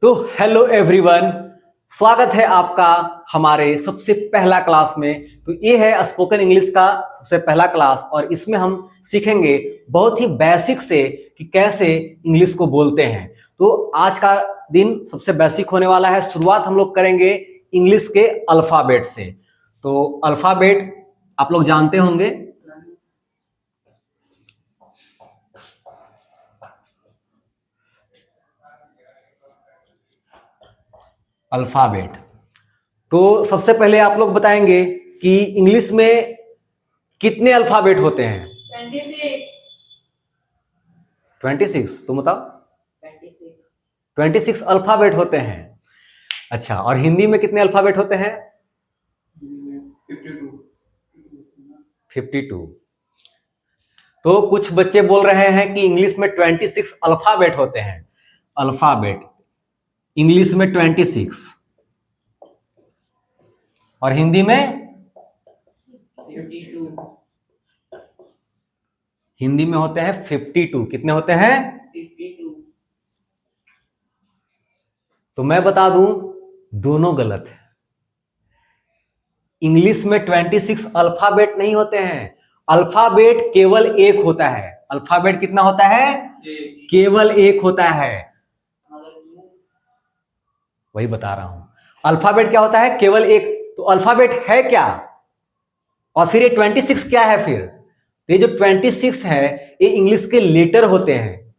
तो hello everyone, स्वागत है आपका हमारे सबसे पहला क्लास में। तो ये है स्पोकन इंग्लिश का सबसे पहला क्लास और इसमें हम सीखेंगे बहुत ही बेसिक से कि कैसे इंग्लिश को बोलते हैं। तो आज का दिन सबसे बेसिक होने वाला है। शुरुआत हम लोग करेंगे इंग्लिश के अल्फाबेट से। तो अल्फाबेट आप लोग जानते होंगे। अल्फाबेट तो सबसे पहले आप लोग बताएंगे कि इंग्लिश में कितने अल्फाबेट होते हैं। 26। तुम बताओ। 26 अल्फाबेट होते हैं। अच्छा, और हिंदी में कितने अल्फाबेट होते हैं? 52। तो कुछ बच्चे बोल रहे हैं कि इंग्लिश में 26 अल्फाबेट होते हैं। अल्फाबेट इंग्लिश में 26 और हिंदी में 52। हिंदी में होते हैं 52। कितने होते हैं? 52। तो मैं बता दूं, दोनों गलत है। इंग्लिश में 26 अल्फाबेट नहीं होते हैं। अल्फाबेट केवल एक होता है। अल्फाबेट कितना होता है? केवल एक होता है। वही बता रहा हूं। अल्फाबेट क्या होता है? केवल एक। तो अल्फाबेट है क्या? और फिर ये 26 क्या है? फिर ये जो 26 है ये इंग्लिश के लेटर होते हैं।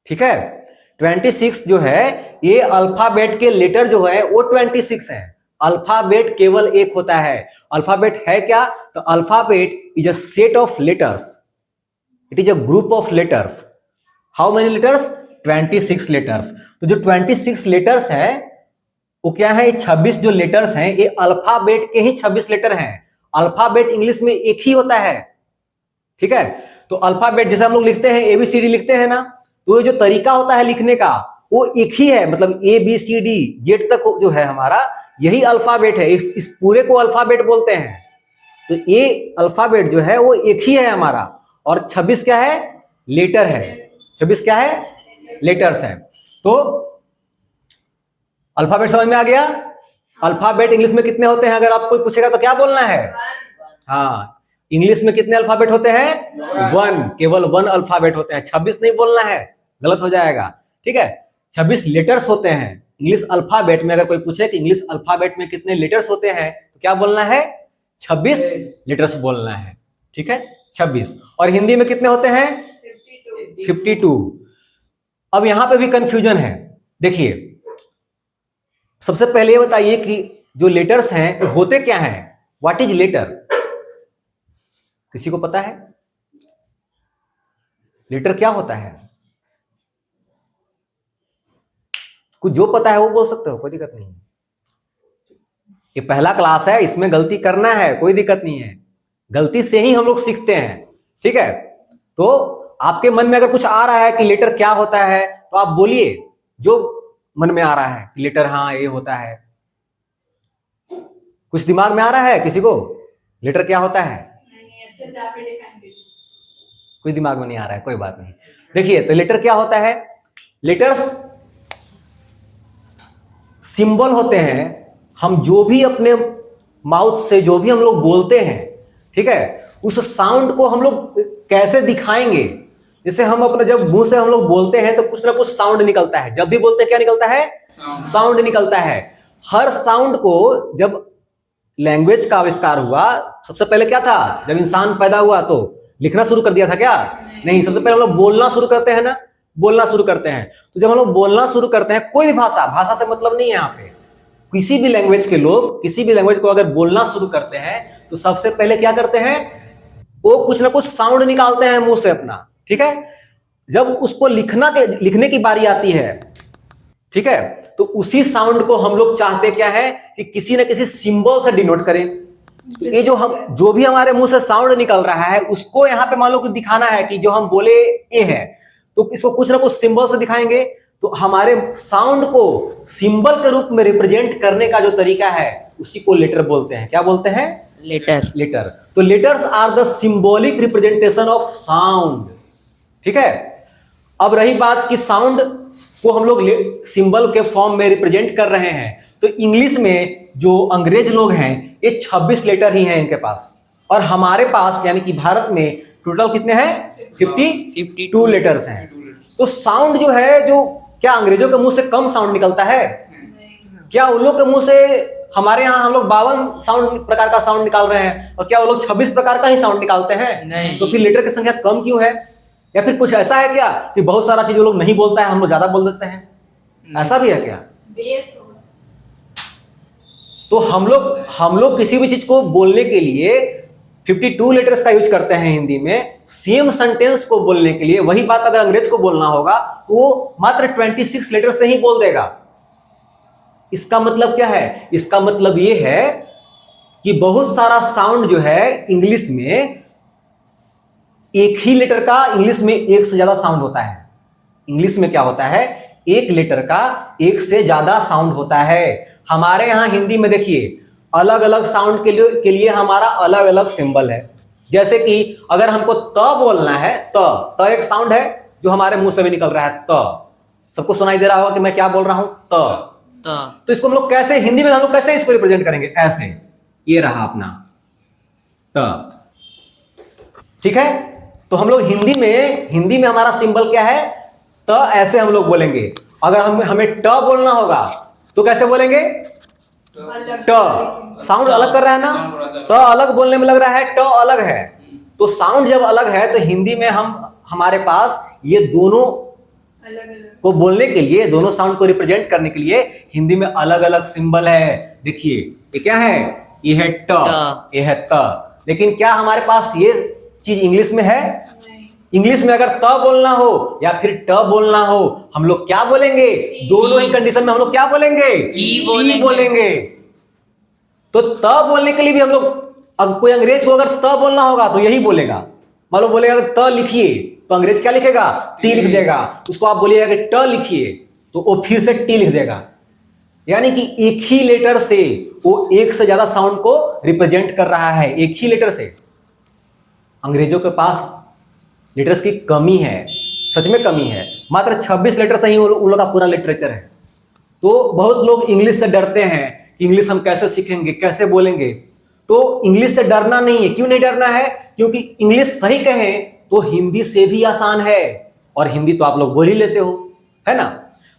ठीक है, 26 जो है ये अल्फाबेट के लेटर जो है वो 26 है। अल्फाबेट केवल एक होता है। अल्फाबेट है क्या? तो alphabet is a set of letters. It is a group of letters. How many letters? 26 letters. तो जो 26 लेटर्स है वो क्या है? 26 जो लेटर्स हैं ये अल्फाबेट के ही 26 लेटर हैं। अल्फाबेट इंग्लिश में एक ही होता है। ठीक है, तो अल्फाबेट जैसे हम लोग लिखते हैं ABCD लिखते हैं ना, तो ये जो तरीका होता है लिखने का वो एक ही है। मतलब ABCD जेड तक जो है हमारा यही अल्फाबेट है। इस पूरे को अल्फाबेट बोलते हैं। तो ये अल्फाबेट जो है वो एक ही है हमारा। और 26 क्या है? लेटर है। 26 क्या है? लेटर्स है। तो अल्फाबेट समझ में आ गया? अल्फाबेट इंग्लिश में कितने होते हैं अगर आप कोई पूछेगा तो क्या बोलना है? हाँ, इंग्लिश में कितने अल्फाबेट होते हैं? 1। केवल 1 अल्फाबेट होते हैं। 26 नहीं बोलना है, गलत हो जाएगा। ठीक है, 26 लेटर्स होते हैं इंग्लिश अल्फाबेट में। अगर कोई पूछे कि इंग्लिश अल्फाबेट में कितने लेटर्स होते हैं तो क्या बोलना है? 26 लेटर्स बोलना है। ठीक है, 26। और हिंदी में कितने होते हैं? 52। अब यहां पे भी कंफ्यूजन है। देखिए, सबसे पहले ये बताइए कि जो लेटर्स हैं होते क्या हैं? What is letter? किसी को पता है लेटर क्या होता है? कुछ जो पता है वो बोल सकते हो, कोई दिक्कत नहीं है। ये पहला क्लास है, इसमें गलती करना है, कोई दिक्कत नहीं है। गलती से ही हम लोग सीखते हैं। ठीक है, तो आपके मन में अगर कुछ आ रहा है कि लेटर क्या होता है तो आप बोलिए जो मन में आ रहा है कि लेटर हाँ ये होता है। कुछ दिमाग में आ रहा है किसी को लेटर क्या होता है? नहीं, अच्छे से आप डिफाइन कीजिए। कोई दिमाग में नहीं आ रहा है, कोई बात नहीं। देखिए, तो लेटर क्या होता है? लेटर्स सिंबल होते हैं। हम जो भी अपने माउथ से जो भी हम लोग बोलते हैं, ठीक है, उस साउंड को हम लोग कैसे दिखाएंगे? जैसे हम अपने जब मुंह से हम लोग बोलते हैं तो कुछ ना कुछ साउंड निकलता है। जब भी बोलते हैं क्या निकलता है? साउंड निकलता है। हर साउंड को जब लैंग्वेज का आविष्कार हुआ, सबसे पहले क्या था? जब इंसान पैदा हुआ तो लिखना शुरू कर दिया था क्या? नहीं, सबसे पहले हम लोग बोलना शुरू करते हैं ना, बोलना शुरू करते हैं। तो जब हम लोग बोलना शुरू करते हैं, कोई भी भाषा से मतलब नहीं है यहाँ पे, किसी भी लैंग्वेज के लोग किसी भी लैंग्वेज को अगर बोलना शुरू करते हैं तो सबसे पहले क्या करते हैं? वो कुछ ना कुछ साउंड निकालते हैं मुंह से अपना। ठीक है, जब उसको लिखने की बारी आती है, ठीक है, तो उसी साउंड को हम लोग चाहते क्या है कि किसी न किसी सिंबल से डिनोट करें। तो ये जो भी हमारे मुंह से साउंड निकल रहा है उसको यहाँ पे मान लो कि दिखाना है कि जो हम बोले ये है, तो इसको कुछ ना कुछ सिंबल से दिखाएंगे। तो हमारे साउंड को सिंबल के रूप में रिप्रेजेंट करने का जो तरीका है उसी को लेटर बोलते हैं। क्या बोलते हैं? लेटर। लेटर। तो letters are the symbolic representation of sound. ठीक है, अब रही बात कि साउंड को हम लोग सिंबल के फॉर्म में रिप्रेजेंट कर रहे हैं। तो इंग्लिश में जो अंग्रेज लोग हैं ये 26 लेटर ही हैं इनके पास, और हमारे पास यानी कि भारत में टोटल कितने हैं? 52 लेटर्स हैं। तो साउंड जो है, जो क्या अंग्रेजों के मुंह से कम साउंड निकलता है? क्या उन लोग के मुंह से हमारे यहाँ हम लोग 52 साउंड प्रकार का साउंड निकाल रहे हैं, और क्या वो लोग 26 प्रकार का ही साउंड निकालते हैं? नहीं। तो फिर लेटर की संख्या कम क्यों है? या फिर कुछ ऐसा है क्या कि बहुत सारा चीज वो लोग नहीं बोलता है, हम लोग ज्यादा बोल देते हैं? ऐसा भी है क्या? बेस होगा। तो हम लोग किसी भी चीज को बोलने के लिए 52 लेटर्स का यूज करते हैं हिंदी में। सेम सेंटेंस को बोलने के लिए वही बात अगर अंग्रेज को बोलना होगा तो वो मात्र 26 लेटर से ही बोल देगा। इसका मतलब क्या है? इसका मतलब ये है कि बहुत सारा साउंड जो है इंग्लिश में, एक ही लेटर का इंग्लिश में एक से ज्यादा साउंड होता है। इंग्लिश में क्या होता है? एक लेटर का एक से ज्यादा साउंड होता है। हमारे यहां हिंदी में देखिए अलग अलग साउंड के लिए हमारा अलग अलग सिंबल है। जैसे कि अगर हमको त बोलना है, त एक साउंड है जो हमारे मुंह से भी निकल रहा है। त सबको सुनाई दे रहा होगा कि मैं क्या बोल रहा हूं? त। तो इसको हम लोग कैसे हिंदी में हम लोग कैसे इसको रिप्रेजेंट करेंगे? ऐसे, ये रहा अपना त, ठीक है। तो हम लोग हिंदी में हमारा सिंबल क्या है? त। ऐसे हम लोग बोलेंगे। अगर हमें ट बोलना होगा तो कैसे बोलेंगे? ट। साउंड अलग कर रहा है ना, त अलग बोलने में लग रहा है, ट अलग है। तो साउंड जब अलग है तो हिंदी में हमारे पास ये दोनों अलग-अलग को बोलने के लिए, दोनों साउंड को रिप्रेजेंट करने के लिए हिंदी में अलग अलग सिंबल है। देखिए ये क्या है? ये है ट, ये है त। लेकिन क्या हमारे पास ये चीज इंग्लिश में है? नहीं। इंग्लिश में अगर त बोलना हो या फिर ट बोलना हो, हम लोग क्या बोलेंगे? दोनों ही कंडीशन में हम लोग क्या बोलेंगे? ई बोलेंगे। तो त बोलने के लिए भी हम लोग, अगर कोई अंग्रेज को अगर त बोलना होगा तो यही बोलेगा। मान लो बोलेगा अगर त लिखिए तो अंग्रेज क्या लिखेगा? टी लिख देगा। उसको आप बोलिएगा कि ट लिखिए तो वो फिर से टी लिख देगा। यानी कि एक ही लेटर से वो एक से ज्यादा साउंड को रिप्रेजेंट कर रहा है, एक ही लेटर से। अंग्रेजों के पास लेटर्स की कमी है, सच में कमी है। मात्र 26 लेटर से ही उन लोगों का पूरा लिटरेचर है। तो बहुत लोग इंग्लिश से डरते हैं कि इंग्लिश हम कैसे सीखेंगे, कैसे बोलेंगे। तो इंग्लिश से डरना नहीं है। क्यों नहीं डरना है? क्योंकि इंग्लिश सही कहें तो हिंदी से भी आसान है, और हिंदी तो आप लोग बोल ही लेते हो, है ना।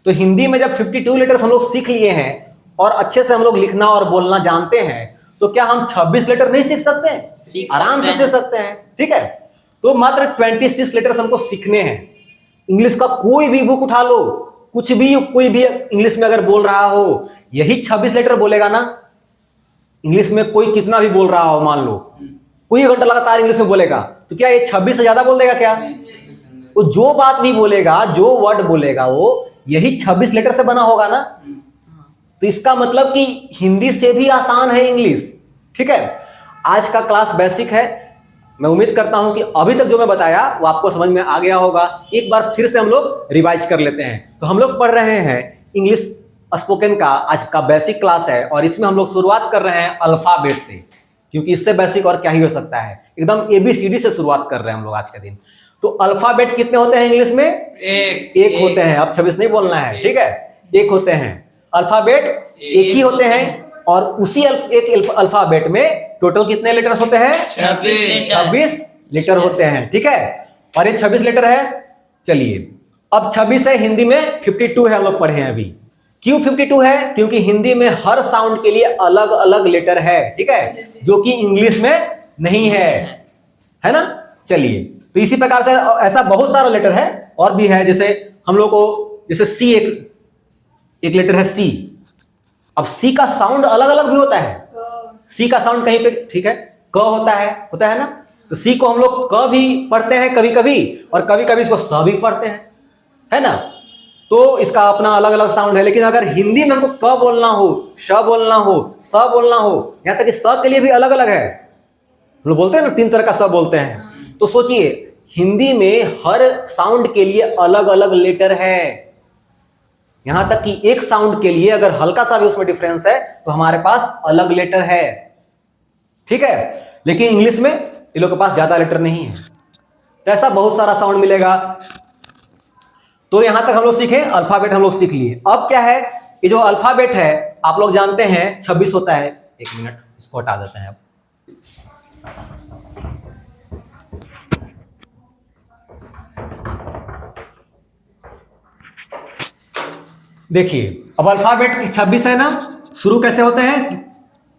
तो हिंदी में जब 52 लेटर्स हम लोग सीख लिए हैं और अच्छे से हम लोग लिखना और बोलना जानते हैं, तो क्या हम 26 लेटर नहीं सीख सकते हैं? आराम से सीख सकते हैं, ठीक है। तो मात्र 26 लेटर्स हमको सीखने हैं। इंग्लिश का कोई भी बुक उठा लो, कुछ भी कोई भी इंग्लिश में अगर बोल रहा हो, यही 26 लेटर बोलेगा ना। इंग्लिश में कोई कितना भी बोल रहा हो, मान लो कोई घंटा लगातार इंग्लिश में बोलेगा, तो क्या ये 26 से ज्यादा बोल देगा क्या? वो जो बात भी बोलेगा, जो वर्ड बोलेगा, वो यही 26 लेटर से बना होगा ना। तो इसका मतलब कि हिंदी से भी आसान है इंग्लिश, ठीक है। आज का क्लास बेसिक है। मैं उम्मीद करता हूं कि अभी तक जो मैं बताया वो आपको समझ में आ गया होगा। एक बार फिर से हम लोग रिवाइज कर लेते हैं। तो हम लोग पढ़ रहे हैं इंग्लिश स्पोकन का आज का बेसिक क्लास है, और इसमें हम लोग शुरुआत कर रहे हैं अल्फाबेट से, क्योंकि इससे बेसिक और क्या ही हो सकता है। एकदम ABCD से शुरुआत कर रहे हैं हम लोग आज के दिन। तो अल्फाबेट कितने होते हैं इंग्लिश में? एक होते हैं। अब 26 नहीं बोलना है, ठीक है। एक होते हैं अल्फाबेट, एक ही होते हैं। और उसी एक अल्फाबेट में टोटल कितने लेटर्स होते हैं? 26 लेटर होते हैं, ठीक है। और ये 26 लेटर है। चलिए अब 26 है, हिंदी में 52 है, हम लोग पढ़े हैं अभी। क्यों 52 है? क्योंकि हिंदी में हर साउंड के लिए अलग अलग लेटर है, ठीक है, जो कि इंग्लिश में नहीं है ना। चलिए तो इसी प्रकार से ऐसा बहुत सारा लेटर है और भी है। जैसे हम लोग को, जैसे सी एक लेटर है सी। अब सी का साउंड अलग अलग भी होता है। सी का साउंड कहीं पे, ठीक है, क होता है ना। तो सी को हम लोग क भी पढ़ते हैं कभी कभी, और कभी कभी इसको स भी पढ़ते हैं, है ना। तो इसका अपना अलग अलग साउंड है। लेकिन अगर हिंदी में हमको क बोलना हो, श बोलना हो, स बोलना हो, यहां तक कि स के लिए भी अलग अलग है। हम लोग बोलते हैं ना 3 तरह का स बोलते हैं। तो सोचिए हिंदी में हर साउंड के लिए अलग अलग लेटर है। यहां तक कि एक साउंड के लिए अगर हल्का सा भी उसमें डिफरेंस है तो हमारे पास अलग लेटर है, ठीक है। लेकिन इंग्लिश में इन लोगों के पास ज्यादा लेटर नहीं है। तो ऐसा बहुत सारा साउंड मिलेगा। तो यहां तक हम लोग सीखे, अल्फाबेट हम लोग सीख लिए। अब क्या है, ये जो अल्फाबेट है आप लोग जानते हैं 26 होता है। एक मिनट, इसको हटा देते हैं अब। देखिए अब अल्फाबेट 26 है ना, शुरू कैसे होते हैं,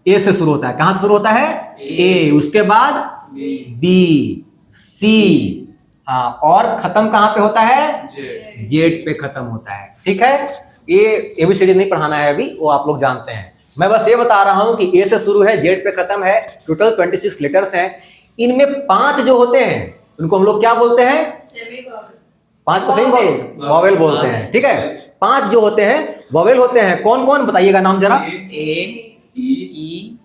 ए से शुरू होता है। कहां से शुरू होता है, ए, उसके बाद बी, सी, हाँ, और खत्म कहां पे होता है, जेड पे खत्म होता है। ठीक है, ये एबीसीडी नहीं पढ़ाना है अभी, वो आप लोग जानते हैं। मैं बस ये बता रहा हूं कि ए से शुरू है, जेड पे खत्म है। टोटल 26 लेटर्स हैं। इनमें 5 जो होते हैं उनको हम लोग क्या बोलते हैं, सेमी वॉवेल। 5 को सही वॉवेल बोलते हैं। ठीक है, 5 जो होते हैं वॉवेल होते हैं। कौन कौन बताइएगा नाम जरा। A E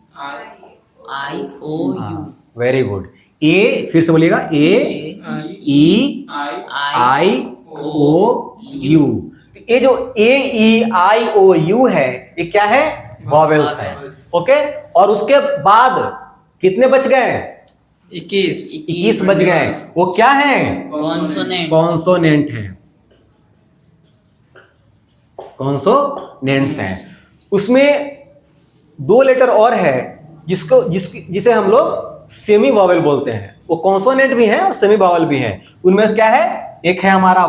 I O U. Very good. A फिर से बोलिएगा, ए ई आई ओ यू। ये जो ए ई आई ओ यू है ये क्या है, वॉवेल्स है। ओके, और उसके बाद कितने बच गए, 21 बच गए। वो क्या है, कॉन्सोनेंट है, कॉन्सोनेंट्स हैं। उसमें 2 लेटर और है जिसे हम लोग सेमी वॉवेल बोलते हैं। वो कॉन्सोनेंट भी है और सेमी वॉवेल भी है। उनमें क्या है, एक है हमारा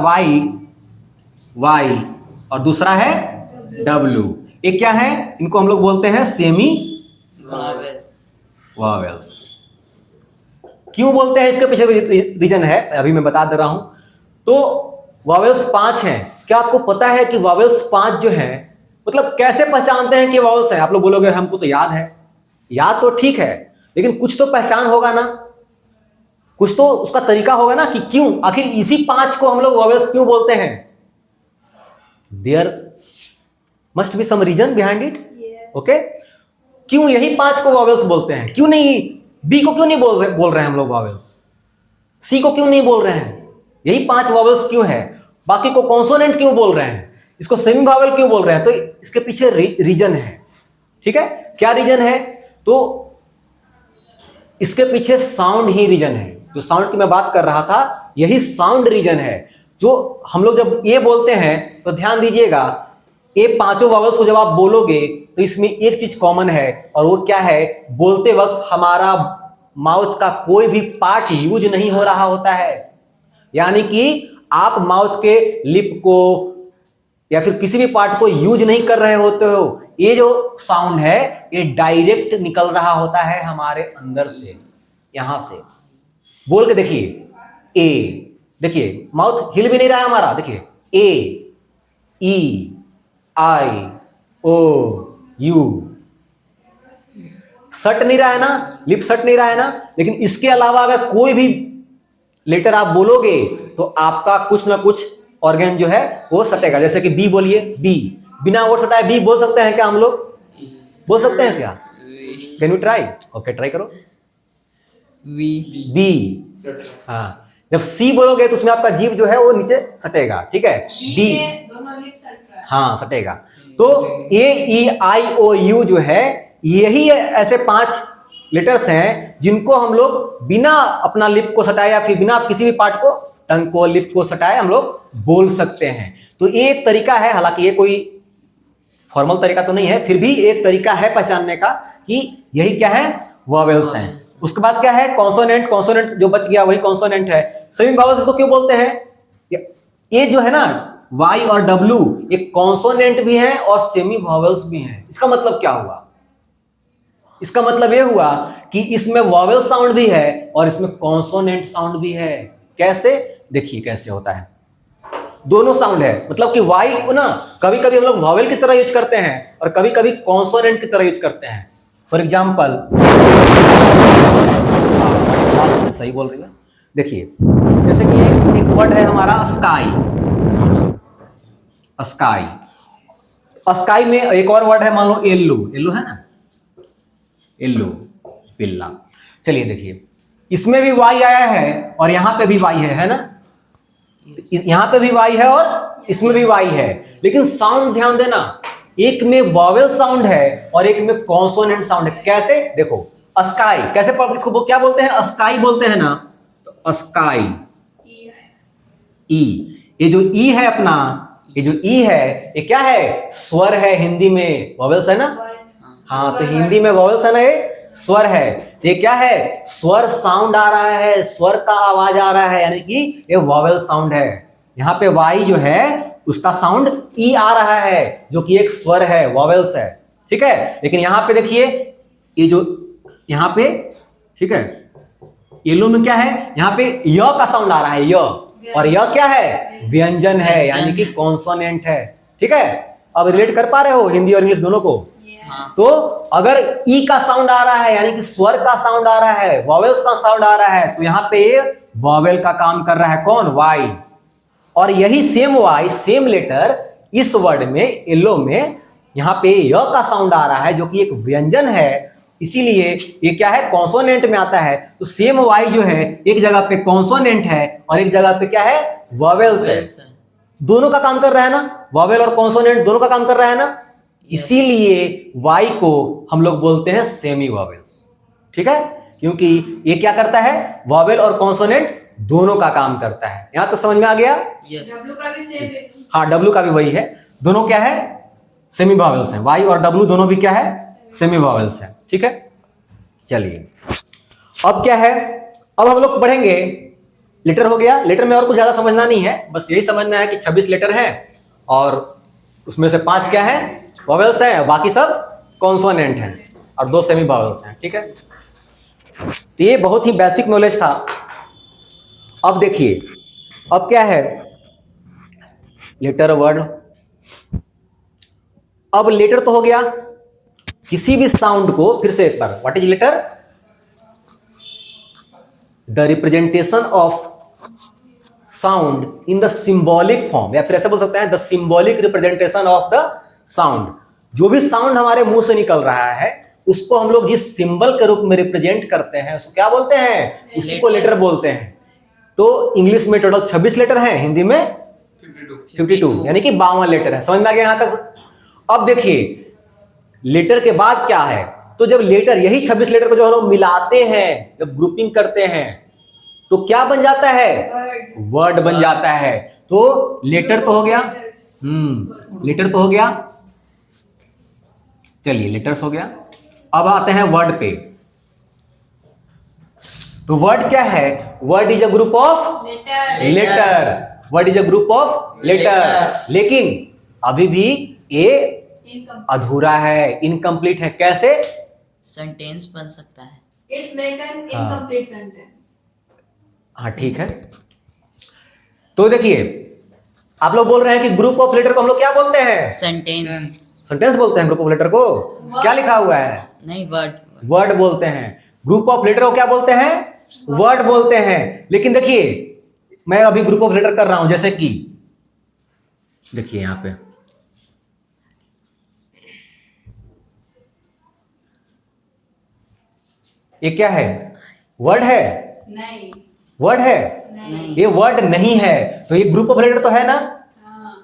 वाई, और दूसरा है डब्ल्यू। एक क्या है, इनको हम लोग बोलते हैं सेमी वॉवेल्स। क्यों बोलते हैं, इसके पीछे रीजन है, अभी मैं बता दे रहा हूं। तो वॉवेल्स 5 हैं। क्या आपको पता है कि वॉवेल्स 5 जो है, मतलब कैसे पहचानते हैं कि वॉवेल्स है। आप लोग बोलोगे हमको तो याद है, याद तो ठीक है, लेकिन कुछ तो पहचान होगा ना, कुछ तो उसका तरीका होगा ना कि क्यों, आखिर इसी 5 को हम लोग वॉवेल्स क्यों बोलते हैं। There must be some reason behind it. Okay, क्यों यही 5 को वॉवेल्स बोलते हैं, क्यों नहीं बी को क्यों नहीं बोल रहे हैं हम लोग वॉवेल्स, सी को क्यों नहीं बोल रहे हैं, यही 5 वॉवेल्स क्यों है, बाकी को कॉन्सोनेंट क्यों बोल रहे हैं, इसको सेमी वॉवेल क्यों बोल रहे हैं। तो इसके पीछे रीजन है। ठीक है, क्या रीजन है, तो इसके पीछे साउंड ही रीजन है। जो साउंड की मैं बात कर रहा था, यही साउंड रीजन है। जो हम लोग जब ये बोलते हैं तो ध्यान दीजिएगा, ये 5 वॉवेल्स को जब आप बोलोगे तो इसमें एक चीज कॉमन है, और वो क्या है, बोलते वक्त हमारा माउथ का कोई भी पार्ट यूज नहीं हो रहा होता है। यानी कि आप माउथ के लिप को या फिर किसी भी पार्ट को यूज नहीं कर रहे होते हो। ये जो साउंड है ये डायरेक्ट निकल रहा होता है हमारे अंदर से, यहां से। बोल के देखिए, ए, देखिए माउथ हिल भी नहीं रहा है हमारा, देखिए ए ई आई ओ यू, सट नहीं रहा है ना, लिप सट नहीं रहा है ना। लेकिन इसके अलावा अगर कोई भी लेटर आप बोलोगे तो आपका कुछ ना कुछ ऑर्गन जो है वो सटेगा। जैसे कि बी बोलिए, बी बिना और सटाए बी बोल सकते हैं क्या हम लोग, बोल सकते हैं क्या, can you try. Okay, try करो। बी, हाँ, जब सी बोलोगे तो उसमें आपका जीभ जो है वो नीचे सटेगा। ठीक है, डी, दोनों लिप सट रहा है। हाँ सटेगा। तो ए ई आई ओ यू जो है, यही ऐसे 5 लेटर्स हैं जिनको हम लोग बिना अपना लिप को सटाए या फिर बिना किसी भी पार्ट को, टंग को, लिप को सटाए हम लोग बोल सकते हैं। तो ये एक तरीका है, हालांकि ये कोई फॉर्मल तरीका तो नहीं है, फिर भी एक तरीका है पहचानने का कि यही क्या है, वॉवेल्स हैं। उसके बाद क्या है, कॉन्सोनेंट। कॉन्सोनेंट जो बच गया वही कॉन्सोनेंट है। सेमी वॉवेल्स इसको क्यों बोलते हैं, ये जो है ना वाई और डब्ल्यू, ये कॉन्सोनेंट भी है और सेमी वॉवेल्स भी हैं। इसका मतलब क्या हुआ, इसका मतलब ये हुआ कि इसमें वॉवेल साउंड भी है और इसमें कॉन्सोनेंट साउंड भी है। कैसे, देखिए कैसे होता है, दोनों साउंड है। मतलब कि वाई को ना कभी कभी हम लोग वॉवेल की तरह यूज करते हैं और कभी कभी कॉन्सोनेंट की तरह यूज करते हैं। फॉर एग्जाम्पल, सही बोल रही है, देखिए जैसे कि एक वर्ड है हमारा स्काई, स्काई, स्काई में एक और वर्ड है, मान लो येलो, येलो है ना, येलो, पिल्ला। चलिए देखिए, इसमें भी वाई आया है और यहां पे भी वाई है ना, यहां पे भी वाई है और इसमें भी वाई है। लेकिन साउंड ध्यान देना, एक में वॉवेल साउंड है और एक में कॉन्सोनेंट साउंड है। कैसे, देखो स्काई कैसे, इसको क्या बोलते हैं, स्काई बोलते हैं ना, तो स्काई, ई, ये जो ई है अपना, ये जो ई है ये क्या है? स्वर है, हिंदी में वॉवेल्स है ना। हाँ, तो हिंदी में वॉवेल्स है ना, ये स्वर है। ये क्या है? स्वर साउंड आ रहा है, स्वर का आवाज आ रहा है, यानी कि ये वॉवेल साउंड है। यहाँ पे वाई जो है उसका साउंड ई आ रहा है, जो कि एक स्वर है, वॉवेल्स है, ठीक है। लेकिन यहाँ पे देखिए, ये जो यहाँ पे, ठीक है, येलो में क्या है? यहाँ पे य का साउंड आ रहा है, य, और य क्या है? व्यंजन है, यानी कि कॉन्सोनेंट है, ठीक है। अब रिलेट कर पा रहे हो हिंदी और इंग्लिश दोनों को? हाँ। तो अगर ई का साउंड आ रहा है, यानी कि स्वर का साउंड आ रहा है, वॉवेल्स का साउंड आ रहा है, तो यहाँ पे वॉवेल का काम कर रहा है कौन? वाई। और यही सेम वाई, सेम लेटर इस वर्ड में, येलो में, यहाँ पे य का साउंड आ रहा है, जो कि एक व्यंजन है, इसीलिए ये क्या है? कॉन्सोनेंट में आता है। तो सेम वाई जो है एक जगह पे कॉन्सोनेंट है और एक जगह पे क्या है? वॉवेल्स है। दोनों का काम कर रहा है ना, वॉवेल और कॉन्सोनेंट दोनों का काम कर रहा है ना। इसीलिए वाई को हम लोग बोलते हैं सेमी वॉवेल्स, ठीक है, क्योंकि ये क्या करता है? वॉवेल और कॉन्सोनेंट दोनों का काम करता है। यहां तो समझ में आ गया? W का भी सेम। हाँ, डब्ल्यू का भी वही है, दोनों क्या है? सेमी वॉवेल्स हैं। वाई और डब्ल्यू दोनों भी क्या है? सेमी वॉवेल्स हैं, ठीक है। चलिए, अब क्या है? अब हम लोग पढ़ेंगे, लेटर हो गया। लेटर में और कुछ ज्यादा समझना नहीं है, बस यही समझना है कि 26 लेटर हैं और उसमें से 5 क्या है? वॉवेल्स हैं, बाकी सब कॉन्सोनेंट हैं और 2 सेमी वॉवेल्स हैं, ठीक है। तो ये बहुत ही बेसिक नॉलेज था। अब देखिए, अब क्या है? Letter word. अब लेटर तो हो गया, किसी भी साउंड को, फिर से एक बार, what is letter? The representation of sound in the symbolic form, या फिर ऐसे बोल सकते हैं the symbolic representation of the sound. जो भी साउंड हमारे मुंह से निकल रहा है उसको हम लोग जिस सिंबल के रूप में रिप्रेजेंट करते हैं उसको क्या बोलते हैं? उसी को लेटर बोलते हैं। तो इंग्लिश में टोटल 26 लेटर हैं, हिंदी में 52, यानी कि 52 लेटर है। समझ में आ गया यहां तक? अब देखिए, लेटर के बाद क्या है? तो जब लेटर, यही 26 लेटर को जो हम लोग मिलाते हैं, जब ग्रुपिंग करते हैं, तो क्या बन जाता है? वर्ड बन जाता है। तो लेटर तो हो गया, लेटर तो हो गया। चलिए, लेटर्स हो गया। अब आते हैं वर्ड पे। तो वर्ड क्या है? Word is a group of letter. Word is a group of letter. लेकिन अभी भी ये अधूरा है, इनकम्प्लीट है। कैसे? सेंटेंस बन सकता है। It's like an incomplete sentence. हाँ, ठीक है। तो देखिए, आप लोग बोल रहे हैं कि ग्रुप ऑफ लेटर को हम लोग क्या बोलते हैं? सेंटेंस। सेंटेंस बोलते हैं ग्रुप ऑफ लेटर को। क्या लिखा हुआ है? नहीं, वर्ड। वर्ड बोलते हैं। ग्रुप ऑफ लेटर को क्या बोलते हैं? वर्ड बोलते हैं। लेकिन देखिए, मैं अभी ग्रुप ऑफ लेटर कर रहा हूं, जैसे कि देखिए यहां पे ये क्या है? वर्ड है? नहीं। वर्ड है? नहीं। ये वर्ड नहीं है, तो ये ग्रुप ऑफ लेटर तो है ना? हाँ।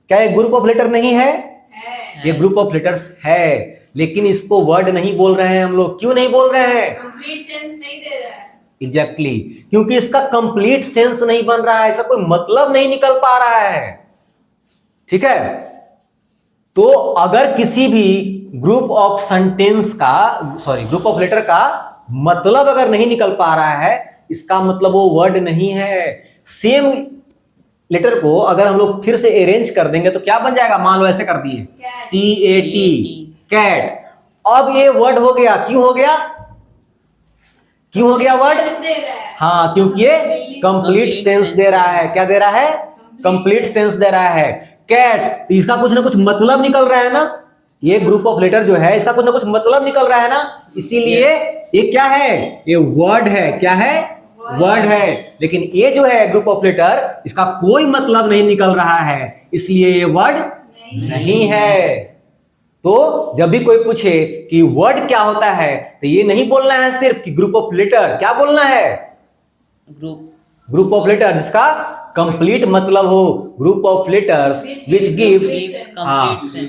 क्या ये ग्रुप ऑफ लेटर नहीं है? है। ये ग्रुप ऑफ लेटर्स है, लेकिन इसको वर्ड नहीं बोल रहे हैं हम लोग। क्यों नहीं बोल रहे हैं? कंप्लीट सेंस नहीं दे रहा है। एग्जैक्टली, क्योंकि इसका कंप्लीट सेंस नहीं बन रहा है, इसका कोई मतलब नहीं निकल पा रहा है, ठीक है। तो अगर किसी भी ग्रुप ऑफ सेंटेंस का, सॉरी, ग्रुप ऑफ लेटर का मतलब अगर नहीं निकल पा रहा है, इसका मतलब वो वर्ड नहीं है। सेम लेटर को अगर हम लोग फिर से अरेंज कर देंगे तो क्या बन जाएगा? मान लो ऐसे कर दिए, CAT, कैट। अब ये वर्ड हो गया। क्यों हो गया? क्यों हो गया वर्ड? हाँ, क्योंकि ये कंप्लीट सेंस दे रहा है। क्या दे रहा है? कंप्लीट सेंस दे रहा है। कैट, इसका कुछ ना कुछ मतलब निकल रहा है ना। ये ग्रुप ऑफ लेटर जो है, इसका कुछ ना कुछ मतलब निकल रहा है ना, इसीलिए ये क्या है? ये वर्ड है। क्या है? वर्ड है। लेकिन ये जो है ग्रुप ऑफ लेटर, इसका कोई मतलब नहीं निकल रहा है, इसलिए ये वर्ड नहीं है। तो जब भी कोई पूछे कि वर्ड क्या होता है, तो ये नहीं बोलना है सिर्फ कि ग्रुप ऑफ लेटर। क्या बोलना है? ग्रुप ऑफ लेटर जिसका कंप्लीट मतलब हो। Group of letters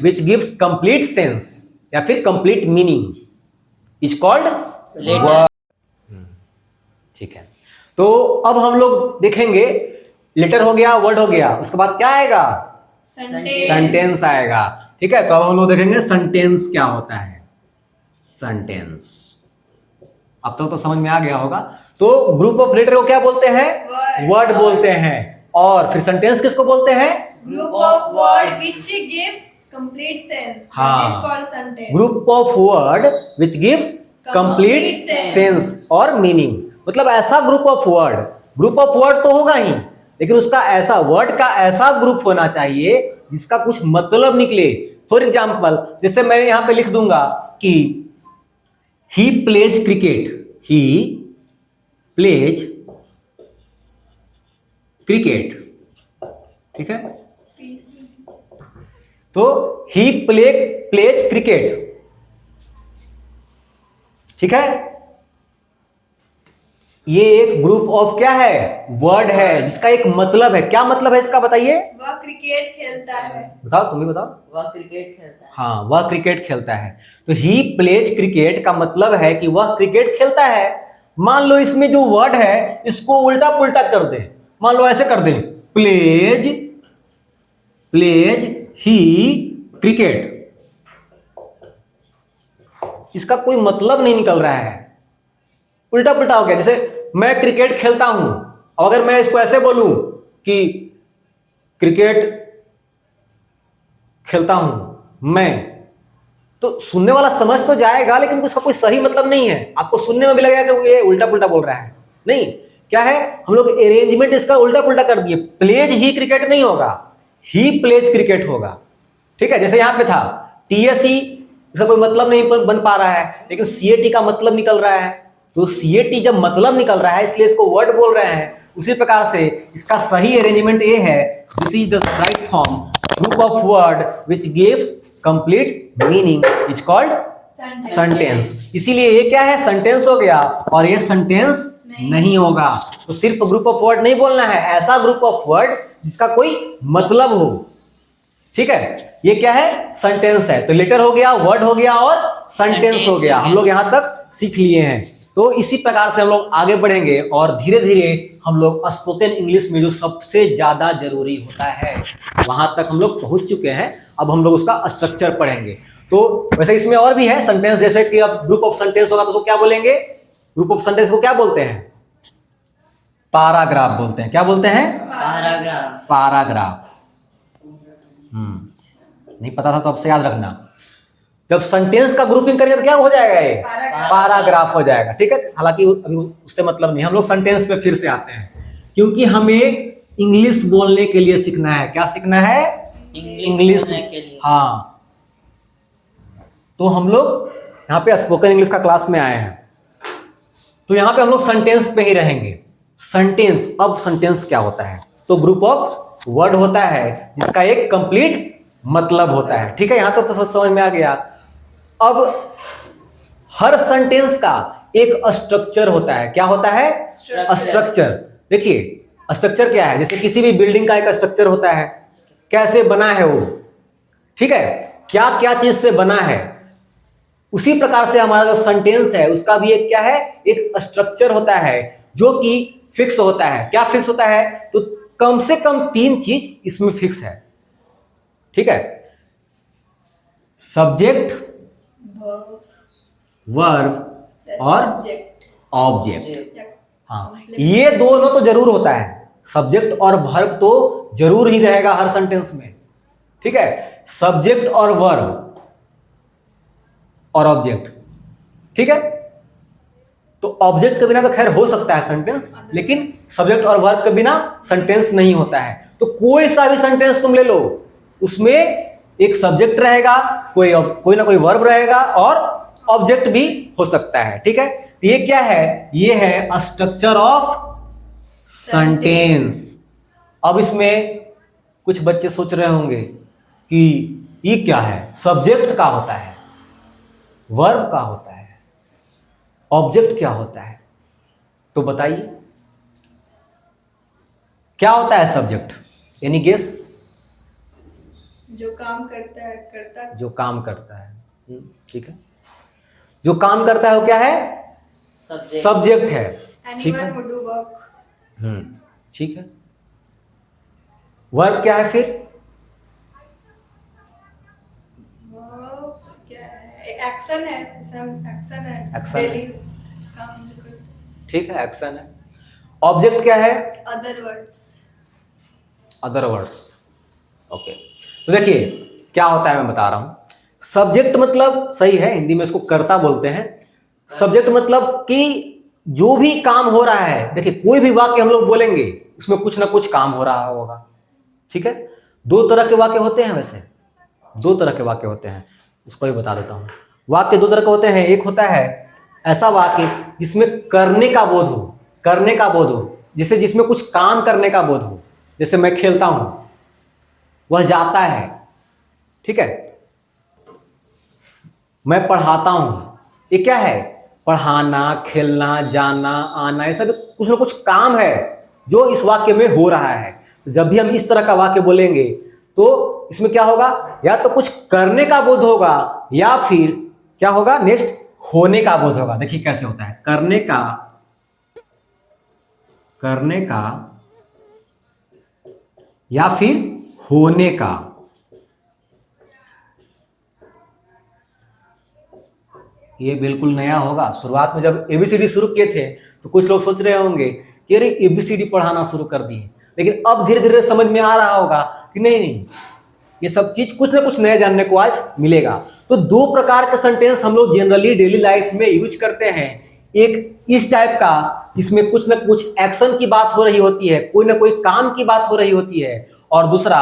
which gives complete sense या फिर complete meaning is called word. ठीक है। तो अब हम लोग देखेंगे लेटर हो गया, वर्ड हो गया, उसके बाद क्या आएगा? सेंटेंस। सेंटेंस आएगा। ठीक है, तो अब हम लोग देखेंगे सेंटेंस क्या होता है। सेंटेंस अब तक तो समझ में आ गया होगा। तो ग्रुप ऑफ लेटर को क्या बोलते हैं? Word. वर्ड बोलते हैं। और फिर सेंटेंस किसको बोलते हैं? Group of word which gives complete sense. हाँ। That is called sentence. Group of word which gives complete Complete sense. Sense और मीनिंग। मतलब ऐसा ग्रुप ऑफ वर्ड तो होगा ही, लेकिन उसका ऐसा वर्ड का ऐसा ग्रुप होना चाहिए जिसका कुछ मतलब निकले। फॉर एग्जाम्पल, जैसे मैं यहां पे लिख दूंगा कि he plays cricket, he plays cricket, ठीक है। तो ही प्लेज क्रिकेट, ठीक है। ये एक ग्रुप ऑफ क्या है? वर्ड है, जिसका एक मतलब है। क्या मतलब है इसका बताइए? वह क्रिकेट खेलता है। बताओ, तुम भी बताओ। वह क्रिकेट खेलता है। हाँ, वह क्रिकेट खेलता है। तो ही प्लेज क्रिकेट का मतलब है कि वह क्रिकेट खेलता है। मान लो इसमें जो वर्ड है इसको उल्टा पुल्टा कर दे, मान लो ऐसे कर दे, प्लेज ही क्रिकेट, इसका कोई मतलब नहीं निकल रहा है, उल्टा पुल्टा हो गया। जैसे मैं क्रिकेट खेलता हूं, अगर मैं इसको ऐसे बोलूं कि क्रिकेट खेलता हूं मैं, तो सुनने वाला समझ तो जाएगा, लेकिन उसका कोई सही मतलब नहीं है। आपको सुनने में भी लगेगा कि ये उल्टा पुल्टा बोल रहा है। नहीं, क्या है, हम लोग अरेंजमेंट इसका उल्टा पुल्टा कर दिए। प्लेज ही क्रिकेट नहीं होगा, ही प्लेज क्रिकेट होगा। ठीक है, जैसे यहां पे था टीएसई, इसका कोई मतलब नहीं बन पा रहा है, लेकिन सीएटी का मतलब निकल रहा है। तो सीएटी जब मतलब निकल रहा है इसलिए इसको वर्ड बोल रहे हैं। उसी प्रकार से इसका सही अरेंजमेंट ये है, this is the right form, group of word which gives complete meaning is called sentence. इसीलिए ये क्या है? सेंटेंस हो गया, और ये सेंटेंस नहीं होगा। तो सिर्फ ग्रुप ऑफ वर्ड नहीं बोलना है, ऐसा ग्रुप ऑफ वर्ड जिसका कोई मतलब हो। ठीक है, ये क्या है? सेंटेंस है। तो लेटर हो गया, वर्ड हो गया और सेंटेंस हो गया। हम लोग यहां तक सीख लिए हैं। तो इसी प्रकार से हम लोग आगे बढ़ेंगे और धीरे धीरे हम लोग स्पोकन इंग्लिश में जो सबसे ज्यादा जरूरी होता है वहां तक हम लोग पहुंच चुके हैं। अब हम लोग उसका स्ट्रक्चर पढ़ेंगे। तो वैसे इसमें और भी है सेंटेंस, जैसे कि अब ग्रुप ऑफ सेंटेंस होगा तो उसको क्या बोलेंगे? ग्रुप ऑफ सेंटेंस को क्या बोलते हैं? पैराग्राफ बोलते हैं। क्या बोलते हैं? पैराग्राफ। पैराग्राफ। नहीं पता था तो अब से याद रखना। जब सेंटेंस का ग्रुपिंग करेंगे तो क्या हो जाएगा? ये पैराग्राफ हो जाएगा। ठीक है, हालांकि अभी उससे मतलब नहीं, हम लोग सेंटेंस पे फिर से आते हैं, क्योंकि हमें इंग्लिश बोलने के लिए सीखना है। क्या सीखना है? इंग्लिश बोलने के लिए। हाँ, तो हम लोग यहाँ पे स्पोकन इंग्लिश का क्लास में आए हैं, तो यहाँ पे हम लोग सेंटेंस पे ही रहेंगे। सेंटेंस, अब सेंटेंस क्या होता है? तो ग्रुप ऑफ वर्ड होता है जिसका एक कंप्लीट मतलब होता है। ठीक है, यहां तक तो समझ में आ गया। अब हर सेंटेंस का एक स्ट्रक्चर होता है। क्या होता है? स्ट्रक्चर। देखिए स्ट्रक्चर क्या है, जैसे किसी भी बिल्डिंग का एक स्ट्रक्चर होता है, कैसे बना है वो, ठीक है, क्या क्या चीज से बना है। उसी प्रकार से हमारा जो सेंटेंस है उसका भी एक क्या है? एक स्ट्रक्चर होता है जो कि फिक्स होता है। क्या फिक्स होता है? तो कम से कम 3 चीज इसमें फिक्स है। ठीक है, सब्जेक्ट, वर्ब और ऑब्जेक्ट। हाँ, ये दोनों तो जरूर होता है, सब्जेक्ट और वर्ब तो जरूर ही रहेगा हर सेंटेंस में। ठीक है, सब्जेक्ट और वर्ब और ऑब्जेक्ट। ठीक है, तो ऑब्जेक्ट के बिना तो खैर हो सकता है सेंटेंस, लेकिन सब्जेक्ट और वर्ब के बिना सेंटेंस नहीं होता है। तो कोई सा भी सेंटेंस तुम ले लो, उसमें एक सब्जेक्ट रहेगा, कोई ना कोई वर्ब रहेगा और ऑब्जेक्ट भी हो सकता है। ठीक है, तो ये क्या है? ये है स्ट्रक्चर ऑफ सेंटेंस। अब इसमें कुछ बच्चे सोच रहे होंगे कि ये क्या है? सब्जेक्ट का होता है, वर्ब का होता है, ऑब्जेक्ट क्या होता है? तो बताइए क्या होता है सब्जेक्ट? Any guess? जो काम करता है, करता जो काम करता है। ठीक है, जो काम करता है वो क्या है? सब्जेक्ट है। ठीक है, anyone who do work। ठीक है। वर्ब क्या है फिर? वो क्या है? एक्शन है, एक्शन है, Action है। डेली काम जो करते हैं। ठीक है, एक्शन है। ऑब्जेक्ट क्या है? Other words. Other words. Okay, तो देखिए क्या होता है, मैं बता रहा हूं। सब्जेक्ट मतलब सही है, हिंदी में इसको कर्ता बोलते हैं। सब्जेक्ट मतलब कि जो भी काम हो रहा है, देखिए कोई भी वाक्य हम लोग बोलेंगे उसमें कुछ ना कुछ काम हो रहा होगा। ठीक है, दो तरह के वाक्य होते हैं, वैसे दो तरह के वाक्य होते हैं, उसको भी बता देता हूं। वाक्य दो तरह के होते हैं। एक होता है ऐसा वाक्य जिसमें करने का बोध हो, करने का बोध हो, जिसमें कुछ काम करने का बोध हो। जैसे मैं खेलता हूं, वह जाता है। ठीक है, मैं पढ़ाता हूं, ये क्या है? पढ़ाना, खेलना, जाना, आना, ये सब कुछ ना कुछ काम है जो इस वाक्य में हो रहा है। तो जब भी हम इस तरह का वाक्य बोलेंगे तो इसमें क्या होगा? या तो कुछ करने का बोध होगा या फिर क्या होगा? नेक्स्ट होने का बोध होगा। देखिए कैसे होता है, करने का या फिर होने का। ये बिल्कुल नया होगा। शुरुआत में जब एबीसीडी शुरू किए थे तो कुछ लोग सोच रहे होंगे कि अरे एबीसीडी पढ़ाना शुरू कर दिए, लेकिन अब धीरे धीरे समझ में आ रहा होगा कि नहीं नहीं, ये सब चीज कुछ ना कुछ नया जानने को आज मिलेगा। तो दो प्रकार के सेंटेंस हम लोग जनरली डेली लाइफ में यूज करते हैं। एक इस टाइप का, इसमें कुछ ना कुछ एक्शन की बात हो रही होती है, कोई ना कोई काम की बात हो रही होती है। और दूसरा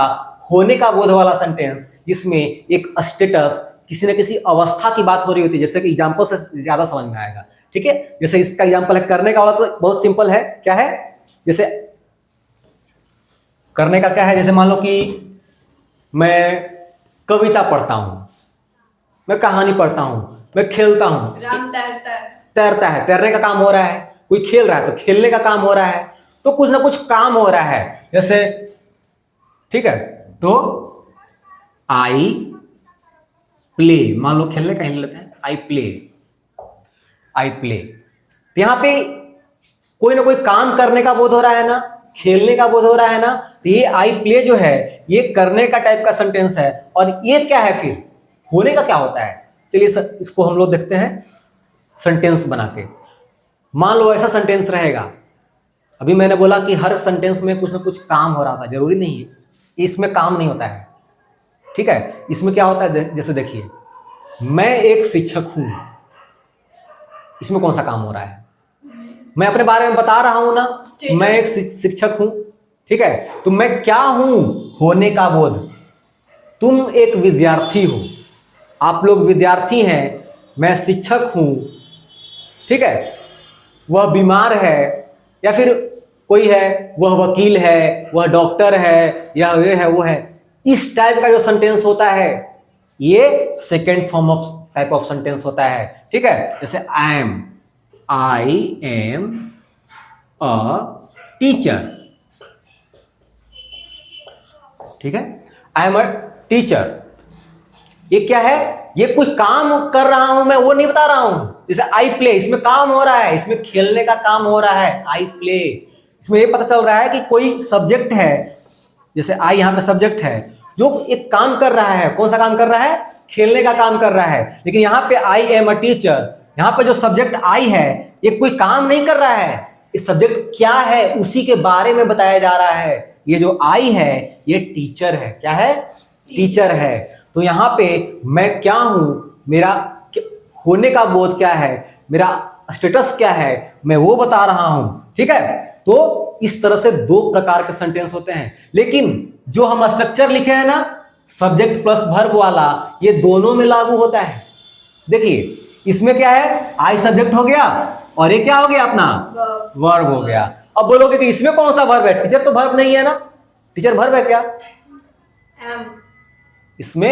होने का बोध वाला सेंटेंस, जिसमें एक स्टेटस, किसी न किसी अवस्था की बात हो रही होती है। जैसे कि एग्जाम्पल से ज्यादा समझ में आएगा। ठीक है, जैसे इसका एग्जाम्पल है करने का वाला, तो बहुत सिंपल है। क्या है? जैसे करने का क्या है? जैसे मान लो कि मैं कविता पढ़ता हूं, मैं कहानी पढ़ता हूं, मैं खेलता हूं। राम तैरता है। तैरता है, तैरने का काम हो रहा है। कोई खेल रहा है तो खेलने का काम हो रहा है। तो कुछ ना कुछ काम हो रहा है। जैसे ठीक है, तो आई प्ले, मान लो खेलने का ही लेते हैं, आई प्ले, आई प्ले। तो यहां पे कोई ना कोई काम करने का बोध हो रहा है ना, खेलने का बोध हो रहा है ना। तो ये आई प्ले जो है ये करने का टाइप का सेंटेंस है। और ये क्या है फिर? होने का क्या होता है? चलिए इसको हम लोग देखते हैं सेंटेंस बना के। मान लो ऐसा सेंटेंस रहेगा, अभी मैंने बोला कि हर सेंटेंस में कुछ ना कुछ काम हो रहा था, जरूरी नहीं है इसमें काम नहीं होता है। ठीक है, इसमें क्या होता है? जैसे देखिए, मैं एक शिक्षक हूं, इसमें कौन सा काम हो रहा है? मैं अपने बारे में बता रहा हूं ना, मैं एक शिक्षक हूं। ठीक है, तो मैं क्या हूं? होने का बोध। तुम एक विद्यार्थी हो, आप लोग विद्यार्थी हैं, मैं शिक्षक हूं। ठीक है, वह बीमार है, या फिर कोई है, वह वकील है, वह डॉक्टर है, या ये है वो है। इस टाइप का जो सेंटेंस होता है ये second form of type of sentence होता है। ठीक है, जैसे आई एम अ टीचर। ठीक है, आई एम अ टीचर। ये क्या है? ये कोई काम कर रहा हूं मैं, वो नहीं बता रहा हूं। जैसे आई प्ले, इसमें काम हो रहा है, इसमें खेलने का काम हो रहा है। आई प्ले, इसमें ये पता चल रहा है कि कोई सब्जेक्ट है। जैसे आई यहाँ पे सब्जेक्ट है जो एक काम कर रहा है। कौन सा काम कर रहा है? खेलने का काम कर रहा है। लेकिन यहाँ पे आई एम अ टीचर, यहाँ पे जो सब्जेक्ट आई है ये कोई काम नहीं कर रहा है। इस सब्जेक्ट क्या है उसी के बारे में बताया जा रहा है। ये जो आई है ये टीचर है। क्या है? टीचर है। तो यहाँ पे मैं क्या हूं, मेरा होने का बोध क्या है, मेरा स्टेटस क्या है, मैं वो बता रहा हूं। ठीक है, तो इस तरह से दो प्रकार के सेंटेंस होते हैं। लेकिन जो हम स्ट्रक्चर लिखे हैं ना, सब्जेक्ट प्लस वर्ब वाला, ये दोनों में लागू होता है। देखिए इसमें क्या है? आई सब्जेक्ट हो गया और ये क्या हो गया? अपना वर्ब हो गया। अब बोलोगे कि इसमें कौन सा वर्ब है? टीचर तो वर्ब नहीं है ना। टीचर वर्ब है क्या? इसमें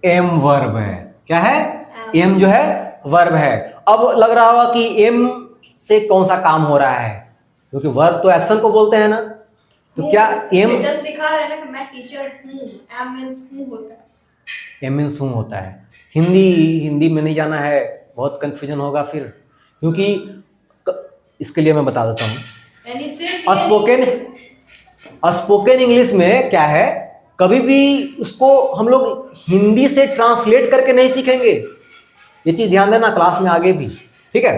एम वर्ब है। क्या है? एम जो है वर्ब है। अब लग रहा होगा कि एम से कौन सा काम हो रहा है, क्योंकि वर्ब तो एक्शन को बोलते हैं ना। तो क्या एम दिखा रहा है ना कि मैं टीचर हूं, एम मींस हूं होता है। एम मींस हूं होता है। हिंदी में नहीं जाना है, बहुत कंफ्यूजन होगा फिर, क्योंकि इसके लिए मैं बता देता हूं। यानी सिर्फ स्पोकन स्पोकन इंग्लिश में क्या है, कभी भी उसको हम लोग हिंदी से ट्रांसलेट करके नहीं सीखेंगे। ये चीज ध्यान देना क्लास में आगे भी, ठीक है।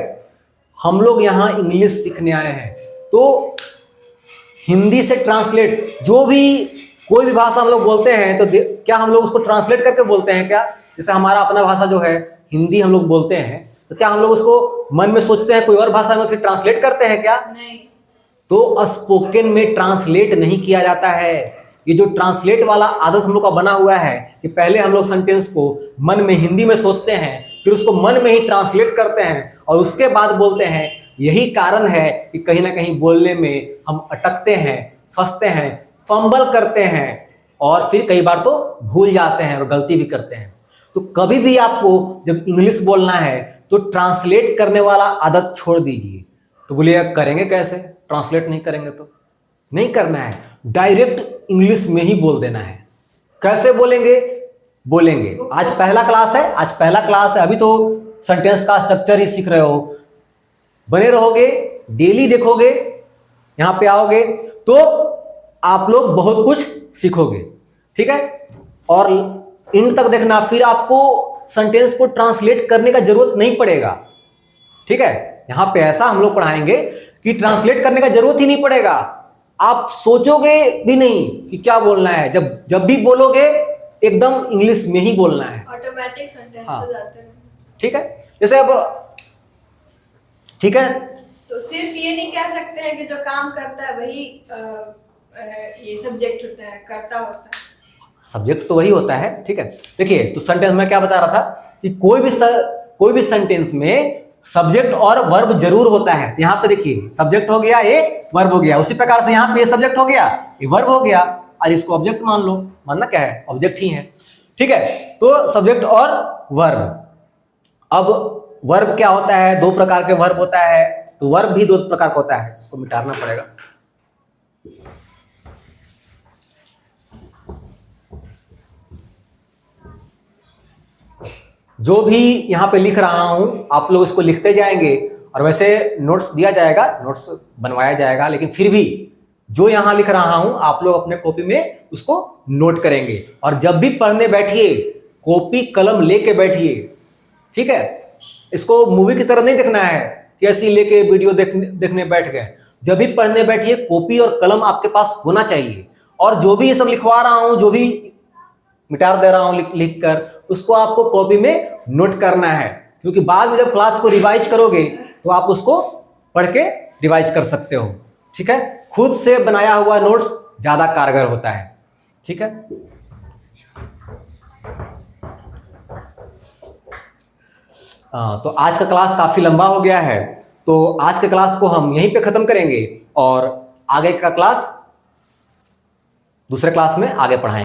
हम लोग यहाँ इंग्लिश सीखने आए हैं, तो हिंदी से ट्रांसलेट, जो भी कोई भी भाषा हम लोग बोलते हैं तो क्या हम लोग उसको ट्रांसलेट करके बोलते हैं क्या? जैसे हमारा अपना भाषा जो है हिंदी हम लोग बोलते हैं, तो क्या हम लोग उसको मन में सोचते हैं कोई और भाषा में फिर ट्रांसलेट करते हैं क्या? नहीं। तो स्पोकन में ट्रांसलेट नहीं किया जाता है। ये जो ट्रांसलेट वाला आदत हम लोग का बना हुआ है कि पहले हम लोग सेंटेंस को मन में हिंदी में सोचते हैं, फिर उसको मन में ही ट्रांसलेट करते हैं और उसके बाद बोलते हैं। यही कारण है कि कहीं ना कहीं बोलने में हम अटकते हैं, फंसते हैं, फंबल करते हैं और फिर कई बार तो भूल जाते हैं और गलती भी करते हैं। तो कभी भी आपको जब इंग्लिश बोलना है तो ट्रांसलेट करने वाला आदत छोड़ दीजिए। तो बोलिए करेंगे कैसे? ट्रांसलेट नहीं करेंगे तो नहीं करना है, डायरेक्ट इंग्लिश में ही बोल देना है। कैसे बोलेंगे? आज पहला क्लास है, अभी तो सेंटेंस का स्ट्रक्चर ही सीख रहे हो। बने रहोगे, डेली देखोगे, यहां पे आओगे तो आप लोग बहुत कुछ सीखोगे, ठीक है। और इन तक देखना, फिर आपको सेंटेंस को ट्रांसलेट करने का जरूरत नहीं पड़ेगा, ठीक है। यहां पे ऐसा हम लोग पढ़ाएंगे कि ट्रांसलेट करने का जरूरत ही नहीं पड़ेगा। आप सोचोगे भी नहीं कि क्या बोलना है, जब भी बोलोगे एकदम इंग्लिश में ही बोलना है, ऑटोमेटिक सेंटेंसेस आते हैं, ठीक है। जैसे अब ठीक है, तो सिर्फ ये नहीं कह सकते हैं कि जो काम करता है वही ये सब्जेक्ट होता है, करता होता है। सब्जेक्ट तो वही होता है, ठीक है। देखिए, तो सेंटेंस में क्या बता रहा था कि कोई भी सेंटेंस में सब्जेक्ट और वर्ब जरूर होता है। तो यहाँ पे देखिए, सब्जेक्ट हो गया, ये वर्ब हो गया। उसी प्रकार से यहाँ पे सब्जेक्ट हो गया, ये वर्ब हो गया, और इसको ऑब्जेक्ट मान लो। मानना क्या है? ऑब्जेक्ट ही है, ठीक है। तो सब्जेक्ट और वर्ब। अब वर्ब क्या होता है? दो प्रकार के वर्ब होता है, तो वर्ब भी दो प्रकार का होता है। इसको मिटाना पड़ेगा। जो भी यहां पे लिख रहा हूं आप लोग इसको लिखते जाएंगे, और वैसे नोट्स दिया जाएगा, नोट्स बनवाया जाएगा, लेकिन फिर भी जो यहां लिख रहा हूं आप लोग अपने कॉपी में उसको नोट करेंगे। और जब भी पढ़ने बैठिए कॉपी कलम लेके बैठिए, ठीक है। इसको मूवी की तरह नहीं देखना है कि ऐसे लेके वीडियो देखने बैठ गए। जब भी पढ़ने बैठिए कॉपी और कलम आपके पास होना चाहिए। और जो भी ये सब लिखवा रहा हूं, जो भी मिटा दे रहा हूं लिख कर, उसको आपको कॉपी में नोट करना है, क्योंकि बाद में जब क्लास को रिवाइज करोगे तो आप उसको पढ़ के रिवाइज कर सकते हो, ठीक है। खुद से बनाया हुआ नोट्स ज्यादा कारगर होता है, ठीक है। तो आज का क्लास काफी लंबा हो गया है, तो आज के क्लास को हम यहीं पे खत्म करेंगे और आगे का क्लास दूसरे क्लास में आगे पढ़ाएंगे।